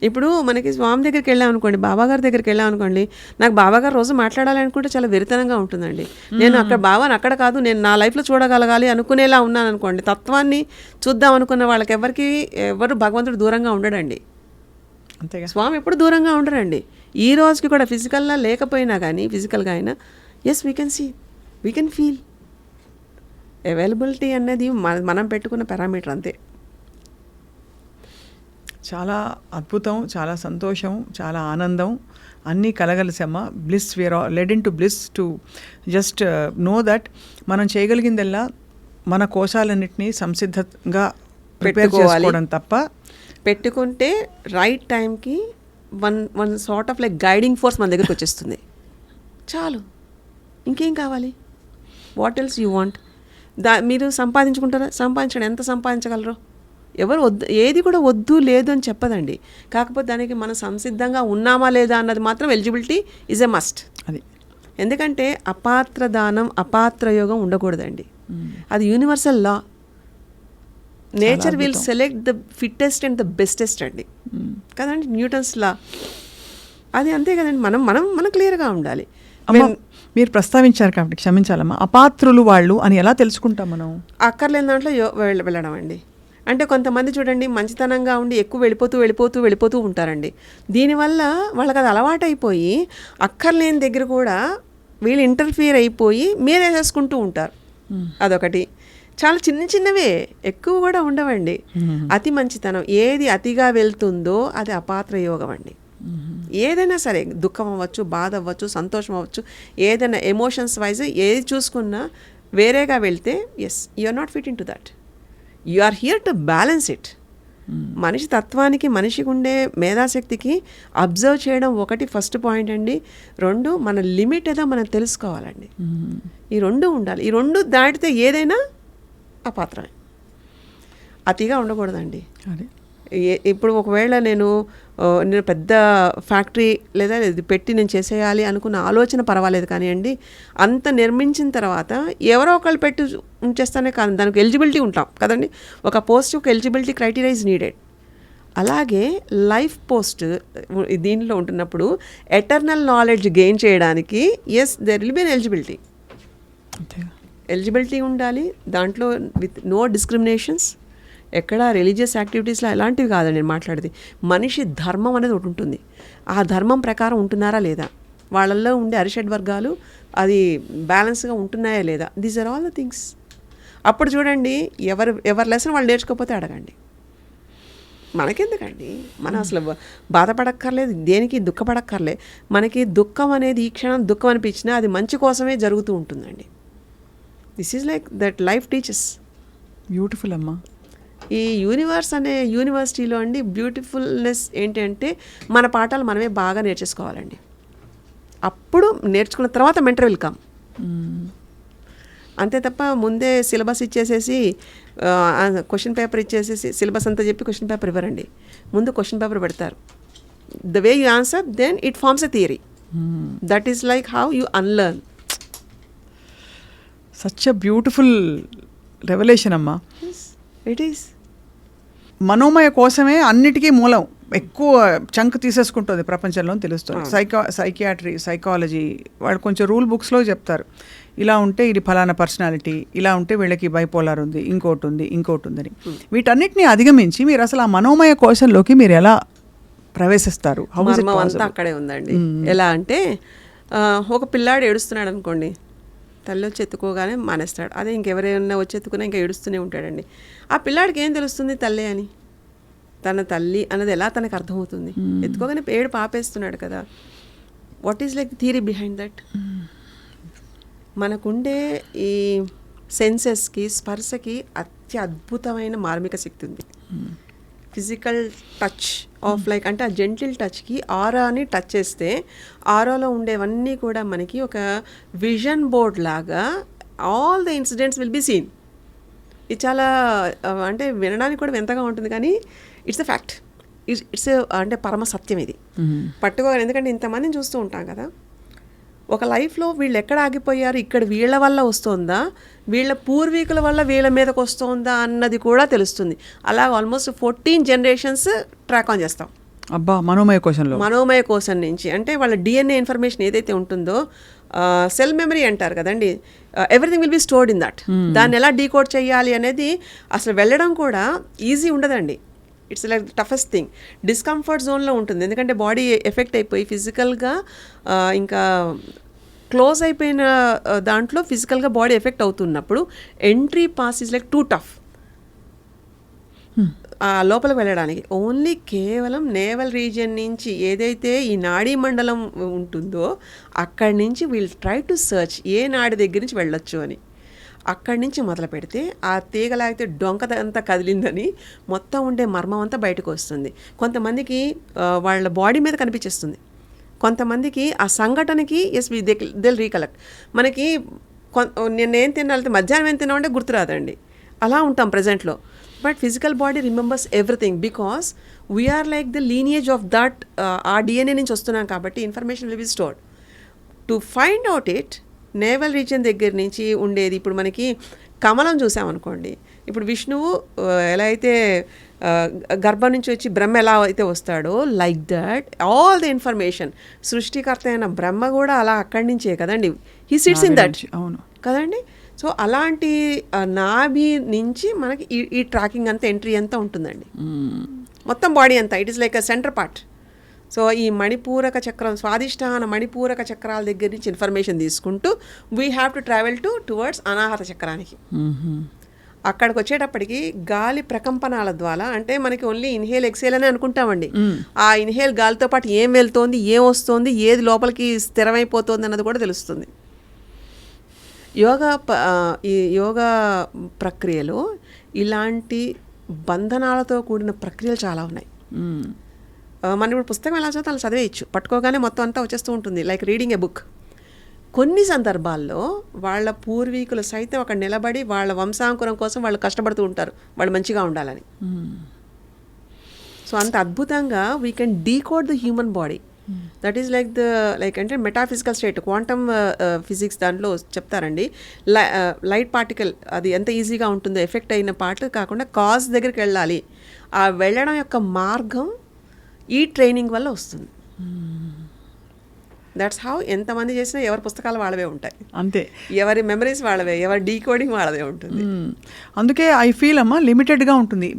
ఇప్పుడు మనకి స్వామి దగ్గరికి వెళ్ళామనుకోండి, బాబాగారి దగ్గరికి వెళ్ళామనుకోండి, నాకు బాబాగారు రోజు మాట్లాడాలనుకుంటే చాలా వెరితనంగా ఉంటుందండి. నేను అక్కడ బాబాని అక్కడ కాదు, నేను నా లైఫ్లో చూడగలగాలి అనుకునేలా ఉన్నాను అనుకోండి, తత్వాన్ని చూద్దాం అనుకున్న వాళ్ళకి ఎవరు భగవంతుడు దూరంగా ఉండడండి. అంతేగా, స్వామి ఎప్పుడు దూరంగా ఉండరండి. ఈ రోజుకి కూడా ఫిజికల్గా లేకపోయినా కానీ ఫిజికల్గా అయినా yes we can see, we can feel. Availability అనేది మనం పెట్టుకున్న పారామీటర్ అంతే. చాలా అద్భుతం, చాలా సంతోషం, చాలా ఆనందం అన్నీ కలగలిసమ్మ. Bliss, we are led into bliss to just know that మనం చేయగలిగిందల్లా మన కోశాలన్నింటినీ సంసిద్ధంగా ప్రిపేర్ చేసుకోవడం తప్ప, పెట్టుకుంటే రైట్ టైంకి one sort of like guiding force మన దగ్గరికి వచ్చేస్తుంది. చాలు, ఇంకేం కావాలి? What else you want? మీరు సంపాదించుకుంటారా? సంపాదించండి, ఎంత సంపాదించగలరో. ఎవరు వద్దు, ఏది కూడా వద్దు లేదు అని చెప్పదండి. కాకపోతే దానికి మనం సంసిద్ధంగా ఉన్నామా లేదా అన్నది మాత్రం ఎలిజిబిలిటీ ఈజ్ ఎ మస్ట్. అది ఎందుకంటే అపాత్ర దానం అపాత్ర యోగం ఉండకూడదండి. అది universal law. Nature will select the fittest and the bestest అండి, కదండి, న్యూటన్స్ లా. అది అంతే కదండి. మనం క్లియర్గా ఉండాలి. మీరు ప్రస్తావించారు కాబట్టి క్షమించాలమ్మా, అపాత్రులు వాళ్ళు అని ఎలా తెలుసుకుంటాం మనం? అక్కర్లేని దాంట్లో వెళ్ళడం అండి. అంటే కొంతమంది చూడండి మంచితనంగా ఉండి ఎక్కువ వెళ్ళిపోతూ ఉంటారండి. దీనివల్ల వాళ్ళకి అది అలవాటైపోయి అక్కర్లేని దగ్గర కూడా వీళ్ళు ఇంటర్ఫియర్ అయిపోయి మీరేసేసుకుంటూ ఉంటారు. అదొకటి. చాలా చిన్నవే, ఎక్కువ కూడా ఉండవండి. అతి మంచితనం ఏది అతిగా వెళ్తుందో అది అపాత్ర యోగం అండి. ఏదైనా సరే, దుఃఖం అవ్వచ్చు, బాధ అవ్వచ్చు, సంతోషం అవ్వచ్చు, ఏదైనా ఎమోషన్స్ వైజ్ ఏది చూసుకున్నా వేరేగా వెళ్తే as you are not fit in to that. You are here to balance it. మనిషి తత్వానికి, మనిషికి ఉండే మేధాశక్తికి అబ్జర్వ్ చేయడం ఒకటి ఫస్ట్ పాయింట్ అండి. 2 మన లిమిట్ ఏదో మనం తెలుసుకోవాలండి. ఈ 2 ఉండాలి. ఈ 2 దాటితే ఏదైనా అపాత్రమే. అతిగా ఉండకూడదండి. ఇప్పుడు ఒకవేళ నేను పెద్ద ఫ్యాక్టరీ లేదా ఇది పెట్టి నేను చేసేయాలి అనుకున్న ఆలోచన పర్వాలేదు కానివ్వండి, అంత నిర్మించిన తర్వాత ఎవరో ఒకళ్ళు పెట్టి ఉంచేస్తానే కాదు, దానికి ఎలిజిబిలిటీ ఉంటాం కదండి. ఒక పోస్ట్ ఒక ఎలిజిబిలిటీ క్రైటీరియా ఈజ్ నీడెడ్. అలాగే లైఫ్ పోస్ట్ దీనిలో ఉంటున్నప్పుడు ఎటర్నల్ నాలెడ్జ్ గెయిన్ చేయడానికి as there will be an eligibility. Eligibility ఉండాలి దాంట్లో, విత్ నో డిస్క్రిమినేషన్స్. ఎక్కడ రిలీజియస్ యాక్టివిటీస్లో ఎలాంటివి కాదండి నేను మాట్లాడేది. మనిషి ధర్మం అనేది ఒకటి ఉంటుంది. ఆ ధర్మం ప్రకారం ఉంటున్నారా లేదా, వాళ్ళల్లో ఉండే అరిషడ్ వర్గాలు అది బ్యాలెన్స్గా ఉంటున్నాయా లేదా, these are all the things. అప్పుడు చూడండి, ఎవరి లెసన్ వాళ్ళు నేర్చుకోకపోతే అడగండి. మనకెందుకండి, మనం అసలు బాధపడక్కర్లేదు, దేనికి దుఃఖపడక్కర్లే. మనకి దుఃఖం అనేది ఈ క్షణం దుఃఖం అనిపించినా అది మంచి కోసమే జరుగుతూ ఉంటుందండి. This is like that life teachers. Beautiful అమ్మా. ఈ యూనివర్స్ అనే యూనివర్సిటీలో అండి బ్యూటిఫుల్నెస్ ఏంటంటే మన పాఠాలు మనమే బాగా నేర్చేసుకోవాలండి. అప్పుడు నేర్చుకున్న తర్వాత మెంటర్ విల్ కమ్. అంతే తప్ప ముందే సిలబస్ ఇచ్చేసేసి క్వశ్చన్ పేపర్ ఇచ్చేసేసి సిలబస్ అంతా చెప్పి క్వశ్చన్ పేపర్ ఇవ్వరండి. ముందు క్వశ్చన్ పేపర్ పెడతారు. The way you answer then it forms a theory. That is like how you unlearn. Such a beautiful revolution అమ్మా. It is. మనోమయ కోసమే అన్నిటికీ మూలం, ఎక్కువ చంక్ తీసేసుకుంటుంది ప్రపంచంలో తెలుస్తుంది. సైకియాట్రీ, సైకాలజీ వాళ్ళు కొంచెం రూల్ బుక్స్లో చెప్తారు, ఇలా ఉంటే ఇది ఫలానా పర్సనాలిటీ, ఇలా ఉంటే వీళ్ళకి బైపోలార్ ఉంది, ఇంకోటి ఉందని. వీటన్నిటిని అధిగమించి మీరు అసలు ఆ మనోమయ కోశంలోకి మీరు ఎలా ప్రవేశిస్తారు? అంతా అక్కడే ఉందండి. ఎలా అంటే ఒక పిల్లాడు ఏడుస్తున్నాడు అనుకోండి, తల్లి వచ్చి ఎత్తుకోగానే మానేస్తాడు. అదే ఇంకెవరైనా వచ్చి ఎత్తుకున్నా ఇంకా ఏడుస్తూనే ఉంటాడండి. ఆ పిల్లాడికి ఏం తెలుస్తుంది తల్లి అని, తన తల్లి అన్నది ఎలా తనకు అర్థమవుతుంది? ఎత్తుకోగానే ఏడు పాపేస్తున్నాడు కదా. What is like theory behind that? మనకుండే ఈ సెన్సెస్కి, స్పర్శకి అద్భుతమైన మార్మిక శక్తి ఉంది. ఫిజికల్ టచ్ ఆఫ్ లైక్ అంటే ఆ జెంటిల్ టచ్కి ఆరాని టచ్ చేస్తే ఆరాలో ఉండేవన్నీ కూడా మనకి ఒక విజన్ బోర్డ్ లాగా all the incidents will be seen. ఇది చాలా అంటే వినడానికి కూడా వింతగా ఉంటుంది, కానీ ఇట్స్ ఎ ఫ్యాక్ట్. ఇట్స్ అంటే పరమ సత్యం ఇది. పట్టుకోవాలి. ఎందుకంటే ఇంతమందిని చూస్తూ ఉంటాం కదా, ఒక లైఫ్లో వీళ్ళు ఎక్కడ ఆగిపోయారు, ఇక్కడ వీళ్ళ వల్ల వస్తుందా, వీళ్ళ పూర్వీకుల వల్ల వీళ్ళ మీదకి వస్తుందా అన్నది కూడా తెలుస్తుంది. అలా ఆల్మోస్ట్ 14 జనరేషన్స్ ట్రాక్ ఆన్ చేస్తాం. అబ్బా, మనోమయ కోశం నుంచి. అంటే వాళ్ళ DNA ఇన్ఫర్మేషన్ ఏదైతే ఉంటుందో, సెల్ మెమరీ అంటారు కదండి, everything will be stored in that. దాన్ని ఎలా డీకోడ్ చేయాలి అనేది అసలు వెళ్ళడం కూడా ఈజీ ఉండదండి. It's like toughest thing. Discomfort జోన్లో ఉంటుంది, ఎందుకంటే బాడీ ఎఫెక్ట్ అయిపోయి ఫిజికల్గా ఇంకా క్లోజ్ అయిపోయిన దాంట్లో ఫిజికల్గా బాడీ ఎఫెక్ట్ అవుతున్నప్పుడు entry pass is like two tough. ఆ లోపలికి వెళ్ళడానికి ఓన్లీ కేవలం నేవల్ రీజియన్ నుంచి ఏదైతే ఈ నాడీ మండలం ఉంటుందో అక్కడి నుంచి వీల్ ట్రై టు సర్చ్ ఏ నాడి దగ్గర నుంచి వెళ్ళొచ్చు అని. అక్కడి నుంచి మొదలు పెడితే ఆ తీగలాగితే డొంకదంతా కదిలిందని మొత్తం ఉండే మర్మం అంతా బయటకు వస్తుంది. కొంతమందికి వాళ్ళ బాడీ మీద కనిపించేస్తుంది, కొంతమందికి ఆ సంఘటనకి ఎస్ దిల్ రీకలెక్ట్. మనకి నేనేం తినాలి, మధ్యాహ్నం ఏం తిన్నామంటే గుర్తురాదండి, అలా ఉంటాం ప్రజెంట్లో. But physical body remembers everything because we are like the lineage of that. ఆ DNA నుంచి వస్తున్నాం కాబట్టి information will be stored. To find out it navel region దగ్గర నుంచి ఉండేది. ఇప్పుడు మనకి కమలం చూసామనుకోండి, ఇప్పుడు విష్ణువు ఎలా అయితే గర్భం నుంచి వచ్చి బ్రహ్మ ఎలా అయితే వస్తాడో like that all the information సృష్టికర్త అయిన బ్రహ్మ కూడా అలా అక్కడి నుంచే కదండి, హీ సిట్స్ ఇన్ దట్. అవును కదండి. సో అలాంటి నాభి నుంచి మనకి ఈ ట్రాకింగ్ అంతా ఎంట్రీ అంతా ఉంటుందండి, మొత్తం బాడీ అంతా. It is like a centre part. So ఈ మణిపూరక చక్రం, స్వాదిష్టాన మణిపూరక చక్రాల దగ్గర నుంచి ఇన్ఫర్మేషన్ తీసుకుంటూ we have to travel towards Anahata చక్రానికి. అక్కడికి వచ్చేటప్పటికి గాలి ప్రకంపనాల ద్వారా, అంటే మనకి ఓన్లీ ఇన్హేల్ ఎక్సేల్ అని అనుకుంటామండి, ఆ ఇన్హేల్ గాలితో పాటు ఏం వెళ్తోంది, ఏం వస్తుంది, ఏది లోపలికి స్థిరమైపోతుంది అన్నది కూడా తెలుస్తుంది. ఈ యోగా ప్రక్రియలో ఇలాంటి బంధనాలతో కూడిన ప్రక్రియలు చాలా ఉన్నాయి. మనం ఇప్పుడు పుస్తకం ఎలా చదివితే అలా చదివేయచ్చు, పట్టుకోగానే మొత్తం అంతా వచ్చేస్తూ ఉంటుంది, లైక్ రీడింగ్ ఎ బుక్. కొన్ని సందర్భాల్లో వాళ్ళ పూర్వీకులు సైతం అక్కడ నిలబడి వాళ్ళ వంశాంకురం కోసం వాళ్ళు కష్టపడుతూ ఉంటారు, వాళ్ళు మంచిగా ఉండాలని. సో అంత అద్భుతంగా we can decode the human body. That is like అంటే మెటాఫిజికల్ స్టేట్ క్వాంటమ్ ఫిజిక్స్ దాంట్లో చెప్తారండి. లైట్ పార్టికల్ అది ఎంత ఈజీగా ఉంటుందో ఎఫెక్ట్ అయిన పార్ట్ కాకుండా కాజ్ దగ్గరికి వెళ్ళాలి. ఆ వెళ్ళడం యొక్క మార్గం ఈ ట్రైనింగ్ వల్ల వస్తుంది. దట్స్ హౌ ఎంతమంది చేసినా ఎవరి పుస్తకాలు వాళ్ళవే ఉంటాయి, అంతే. ఎవరి మెమరీస్ వాళ్ళవే, ఎవరి డీకోడింగ్ వాళ్ళదే ఉంటుంది. అందుకే ఐ ఫీల్ అమ్మా లిమిటెడ్గా ఉంటుంది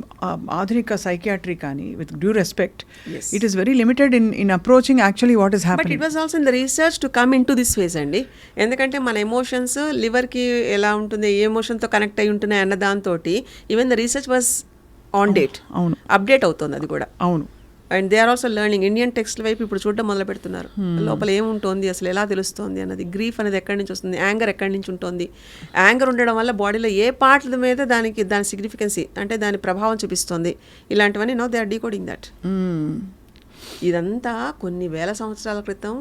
ఆధునిక సైకియాట్రీ కానీ, with due respect, it is very limited in approaching actually what is happening. But it was also in the research to come in to this phase అండి. ఎందుకంటే మన ఎమోషన్స్ లివర్కి ఎలా ఉంటుంది, ఏ ఎమోషన్తో కనెక్ట్ అయి ఉంటున్నాయి అన్న దాంతో even the research was on date. అవును, అప్డేట్ అవుతుంది అది కూడా. అవును. And they are also learning. Indian text వైపు ఇప్పుడు చూడడం మొదలు పెడుతున్నారు. లోపల ఏముంటుంది, అసలు ఎలా తెలుస్తుంది అన్నది, గ్రీఫ్ అనేది ఎక్కడి నుంచి వస్తుంది, యాంగర్ ఎక్కడి నుంచి ఉంటుంది, యాంగర్ ఉండడం వల్ల బాడీలో ఏ పార్ట్ల మీద దాని సిగ్నిఫికెన్సీ అంటే దాని ప్రభావం చూపిస్తుంది, ఇలాంటివన్నీ no they are decoding that. ఇదంతా కొన్ని వేల సంవత్సరాల క్రితం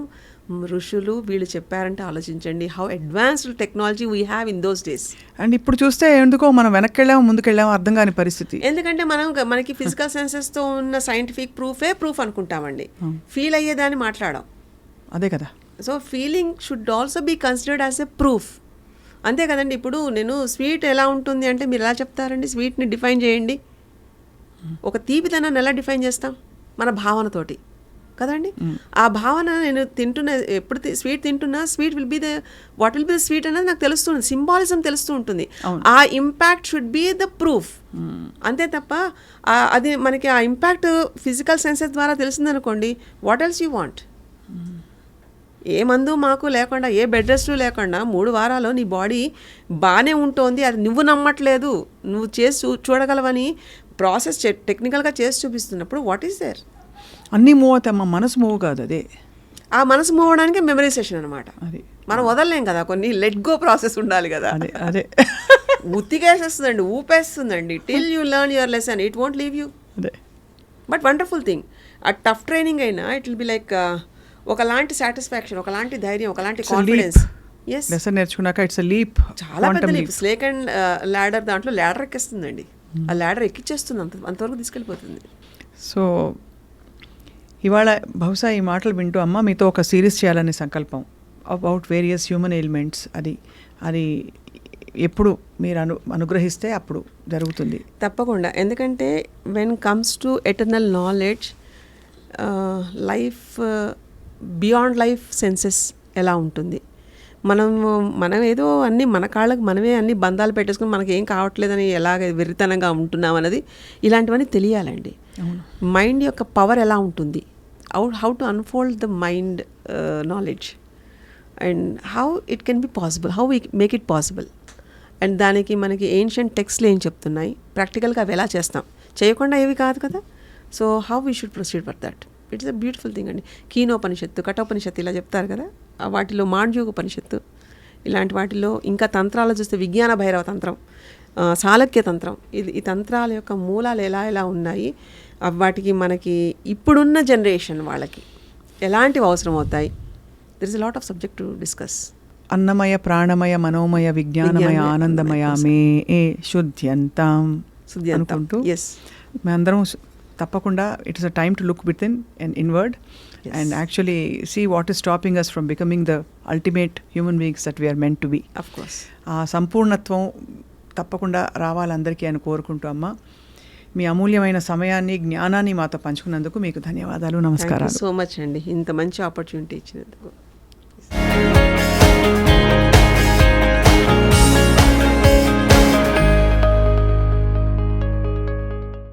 ఋషులు వీళ్ళు చెప్పారంటే ఆలోచించండి how advanced technology we have in those days. And ఇప్పుడు చూస్తే ఎందుకో మనం వెనక్కి వెళ్ళాము ముందుకెళ్ళాము అర్థం కాని పరిస్థితి. ఎందుకంటే మనకి ఫిజికల్ సెన్సెస్తో ఉన్న సైంటిఫిక్ ప్రూఫ్ అనుకుంటామండి, ఫీల్ అయ్యేదాన్ని మాట్లాడాం. అదే కదా. So feeling should also be considered as a proof. అంతే కదండి. ఇప్పుడు నేను స్వీట్ ఎలా ఉంటుంది అంటే మీరు ఎలా చెప్తారండి, స్వీట్ని డిఫైన్ చేయండి. ఒక తీపిదనాన్ని ఎలా డిఫైన్ చేస్తాం, మన భావనతోటి కదండి. ఆ భావన నేను తింటున్న ఎప్పుడు స్వీట్ తింటున్నా sweet will be the what will be the sweet అనేది నాకు తెలుస్తుంది, సింబాలిజం తెలుస్తూ ఉంటుంది. ఆ impact should be the proof. అంతే తప్ప అది మనకి ఆ ఇంపాక్ట్ ఫిజికల్ సెన్సెస్ ద్వారా తెలిసిందనుకోండి, వాట్ ఎల్స్ యూ వాంట్. ఏ మందు మాకు లేకుండా, ఏ బెడ్ రెస్ట్ లేకుండా 3 వారాలు నీ బాడీ బాగానే ఉంటుంది, అది నువ్వు నమ్మట్లేదు, నువ్వు చేసి చూడగలవని ప్రాసెస్ టెక్నికల్గా చేసి చూపిస్తున్నప్పుడు వాట్ ఈస్ దేర్? అన్నీ మూవ్ అవుతాయి, మా మనసు మూవ్ కాదు. అదే ఆ మనసు మూవ్ అవడానికి మెమరైజేషన్ అనమాట. అది మనం వదలలేం కదా, కొన్ని లెట్ గో ప్రాసెస్ ఉండాలి కదా. అదే అదే ఉత్తికేసేస్తుందండి, ఊపేస్తుందండి. Till you learn your lesson it won't leave you. అదే బట్ వండర్ఫుల్ థింగ్. ఆ టఫ్ ట్రైనింగ్ అయినా ఇట్ విల్ బి లైక్ ఒకలాంటి సాటిస్ఫాక్షన్, ఒకలాంటి ధైర్యం, ఒకలాంటి కాన్ఫిడెన్స్. ఎస్, లెసన్ నేర్చుకున్నాక ఇట్స్ లీప్, చాలా పెద్ద లీప్. స్నేక్ అండ్ ల్యాడర్ దాంట్లో ల్యాడర్ ఎక్కిస్తుందండి, ఆ ల్యాడర్ ఎక్కిచ్చేస్తుంది, అంతవరకు తీసుకెళ్ళిపోతుంది. సో ఇవాళ బహుశా ఈ మాటలు వింటూ అమ్మ మీతో ఒక సిరీస్ చేయాలనే సంకల్పం అబౌట్ వేరియస్ హ్యూమన్ ఎలిమెంట్స్. అది ఎప్పుడు మీరు అనుగ్రహిస్తే అప్పుడు జరుగుతుంది తప్పకుండా. ఎందుకంటే when comes to eternal knowledge, life beyond life senses ఎలా ఉంటుంది, మనం ఏదో అన్నీ మన కాళ్ళకు మనమే అన్ని బంధాలు పెట్టేసుకుని మనకి ఏం కావట్లేదని ఎలాగ వెర్రితనంగా ఉంటున్నాం అన్నది, ఇలాంటివన్నీ తెలియాలండి. మైండ్ యొక్క పవర్ ఎలా ఉంటుంది, how to unfold the mind knowledge and how it can be possible, how we make it possible. And దానికి మనకి ఏన్షియంట్ టెక్స్ట్లు ఏం చెప్తున్నాయి, ప్రాక్టికల్గా అవి ఎలా చేస్తాం, చేయకుండా ఏవి కాదు కదా. So how we should proceed for that. It's a beautiful thing అండి. కీనోపనిషత్తు, కఠోపనిషత్తు ఇలా చెప్తారు కదా, వాటిలో మాండ్యూకోపనిషత్తు, ఇలాంటి వాటిలో ఇంకా తంత్రాలు చూస్తే విజ్ఞాన భైరవ తంత్రం, సాళక్య తంత్రం, ఈ తంత్రాల యొక్క మూలాలు ఎలా ఉన్నాయి, వాటికి మనకి ఇప్పుడున్న జనరేషన్ వాళ్ళకి ఎలాంటివి అవసరం అవుతాయి. There is a lot of subject to discuss. అన్నమయ ప్రాణమయ మనోమయ విజ్ఞానమయ ఆనందమయ మే ఏ శుద్ధ్యంతాం అనుకుంటూ మేమందరం తప్పకుండా it is a time to look within and inward and actually see what is stopping us from becoming the ultimate human beings that we are meant to be. Of course ఆ సంపూర్ణత్వం తప్పకుండా రావాలందరికీ అని కోరుకుంటూ అమ్మ మీ అమూల్యమైన సమయాన్ని జ్ఞానాన్ని మాతో పంచుకున్నందుకు మీకు ధన్యవాదాలు, నమస్కారాలు. సో మచ్ అండి, ఇంత మంచి ఆపర్చునిటీ ఇచ్చినందుకు.